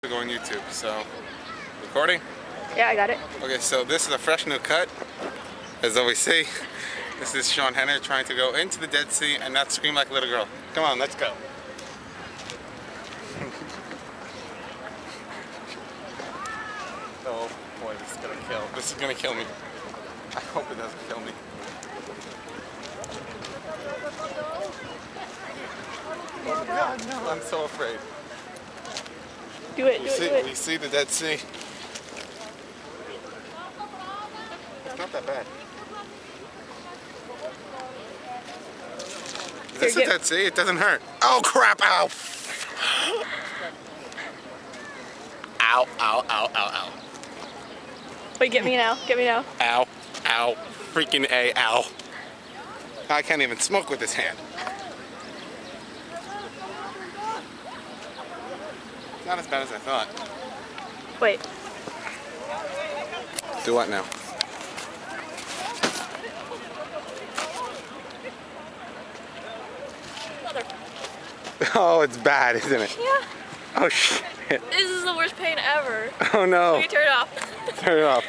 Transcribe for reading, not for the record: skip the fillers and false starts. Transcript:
to go on YouTube, so recording? Yeah, I got it. Okay, so this is a fresh new cut. As always say, this is Sean Henner trying to go into the Dead Sea and not scream like a little girl. Come on, let's go. Oh boy, this is gonna kill. This is gonna kill me. I hope it doesn't kill me. Oh God, no, I'm so afraid. Do it, do it. We see the Dead Sea. It's not that bad. Is this the Dead Sea? It doesn't hurt. Oh crap, ow! Ow, ow, ow, ow, ow. Wait, get me now, get me now. Ow, ow, freaking A, ow. I can't even smoke with this hand. It's not as bad as I thought. Wait. Do what now? Oh, it's bad, isn't it? Yeah. Oh shit. This is the worst pain ever. Oh no. Let me turn it off. Turn it off.